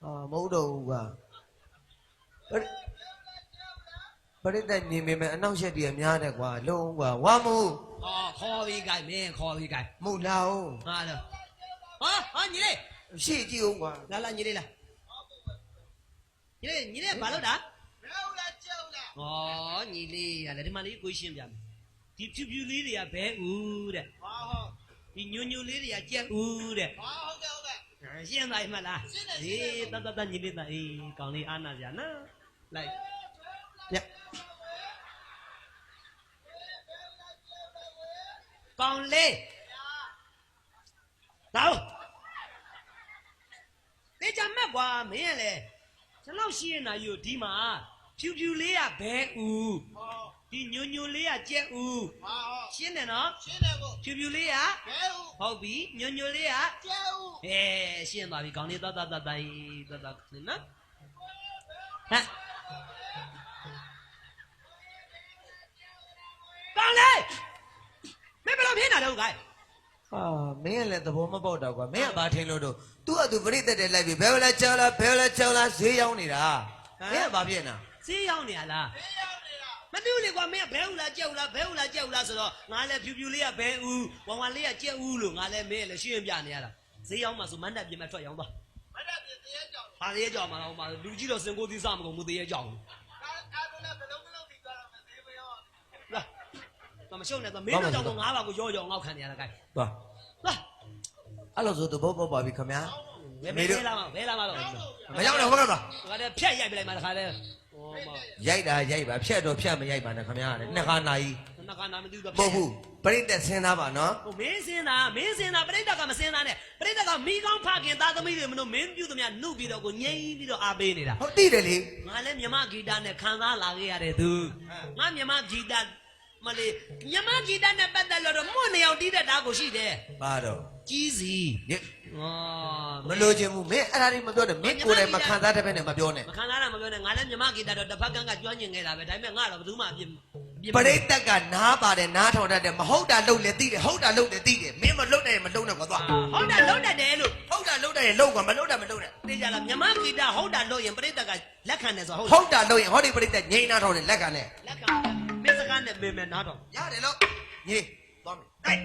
မဟုတ်တော့ဘူးကွာပရိသတ်ညီမေမယ်အနောက်ရက်တည်းများတယ်ကွာလုံးကွာဝါမို့ခေါ်ပြီးကြိုက်မင်းခေါ်ပြီးကြိုက်မဟုတ်လားဟာတော့ဟာညီလေးရှေ့ကြည့်အောင်ကွာလာညီလေးလာညီလေးဘာလုပ်တာဘဲဦးလားကျဲဦးလားညီလေးရလေဒီမှာလေးကိုရှင်းပြမယ်ဒီဖြူဖြူလေးတွေကဘဲဦးတဲ့ဟုတ်ဒီညိုညိုလေးတွေကကြက်ဦးတဲ့ဟုတ်ကဲ့ရှင်းသွားပြီမလားအေးတညီလေးအေးကောင်လေးအားနာကြနော်လိုက်ညကောင်လေးတော့တေချာမက်ကွာမင်းရလေကျွန်တော်ရှိရင်နာယူဒီမှာဖြူဖြူလေးကဘဲဦးဒီညိုညိုလေးကကြက်ဦးရှင်းတယ်နော်ရှင်းတယ်ကိုဖြူဖြူလေးကဘဲဦးဟုတ်ပြီညိုညိုလေးကကျဲဦးရှင်းသွားပြီကောင်လေးတနော်ဟမ်ကောင်လေးမင်းဘယ်လိုဖြစ်နေတာလဲကွာမင်းလည်းသဘောမပေါက်တော့ကွာမင်းကဘာထင်လို့တော့သူ့အတူပရိသတ်တဲ့လိုက်ပြီဘယ်လဲကြောက်လားဘယ်လဲကြောက်လားဈေးရောက်နေတာမင်းကဘာဖြစ်နေဈေးရောက်နေရလားဈေးရောက်နေတာမတူလေကွာမင်းကဘဲဦးလားကြက်ဦးလားဘဲဦးလားကြက်ဦးလားဆိုတော့ငါလည်းဖြူဖြူလေးကဘဲဦးဝမ်ဝမ်လေးကကြက်ဦးလို့ငါလည်းမင်းလည်းရှင်းပြနေရတာဈေးရောက်မှဆိုမန္တပြင်မဲ့ထွက်ရောက်သွားမန္တပြင်တရေကြောက်ဟာတရေကြောက်မှာတော့လူကြီးတော့စင်ကိုသီးစားမကုန်ဘူးတရေကြောက်ဘူးအားလုံးလည်းဘလုံးဘလုံးပြီးသွားတော့ဈေးမရောလာတော့မရှုံနဲ့တော့မင်းတို့ကြောင့်တော့ငါးပါးကိုရောငေါက်ခံနေရတာ gain သွားလာအဲ့လိုဆိုသဘောပေါက်ပါပြီခင်ဗျာဘယ်လာမှာတော့မရောက်တော့ဟုတ်လားဒါကလည်းဖြတ်ရိုက်ပြလိုက်မှာတခါလဲရိုက်ပါဖြတ်တော့ဖြတ်မရိုက်ပါနဲ့ခင်ဗျာနှစ်ခါနာကြီးနှစ်ခါနာမသိဘူးတော့မဟုတ်ဘူးပရိသတ်စဉ်းစားပါနော်မင်းစဉ်းစားပရိသတ်ကမစဉ်းစားနဲ့ပရိသတ်ကမိကောင်းဖခင်သားသမီးတွေမလို့မင်းပြုသမျှနှုတ်ပြီးတော့ကိုငြိမ်းပြီးတော့အားပေးနေတာဟုတ်သိတယ်လေငါလည်းမြမဂီတနဲ့ခံစားလာခဲ့ရတယ်သူငါမြမဂီတမလေးမြမဂီတနဲ့ပတ်သက်လို့တော့မွတ်နေအောင်တီးတဲ့ဓာတ်ကိုရှိတယ်ပါတော့ကြီးစီမလို့ခြင်းဘူးမင်းအဲ့ဒါတွေမပြောနဲ့မင်းကိုယ်တိုင်မခံစားတဲ့ဘက်နဲ့မပြောနဲ့မခံစားတာမပြောနဲ့ငါလည်းမြမဂီတတော့တစ်ဖက်ကန်းကကျွမ်းကျင်ခဲ့တာပဲဒါပေမဲ့ငါတော့ဘယ်သူမှအပြစ်ပရိသတ်ကနားပါတယ်နားထောင်တတ်တယ်မဟုတ်တာလုပ်လေသိတယ်ဟုတ်တာလုပ်တယ်သိတယ်မင်းမလုပ်တယ်မလုပ်နဲ့ကွာသွားဟုတ်တာလုပ်တတ်တယ်လို့ဟုတ်တာလုပ်တယ်လုပ်ကွာမလုပ်တာမလုပ်နဲ့သိကြလားမြမဂီတဟုတ်တာလုပ်ရင်ပရိသတ်ကလက်ခံတယ်ဆိုဟုတ်တာလုပ်ရင်ဟောဒီပရိသတ်ငြိမ်းနားထောင်တယ်လက်ခံတယ်လက်ခံမင်းစကားနဲ့မင်းနားထောင်ရတယ်လို့ညီသွားမယ်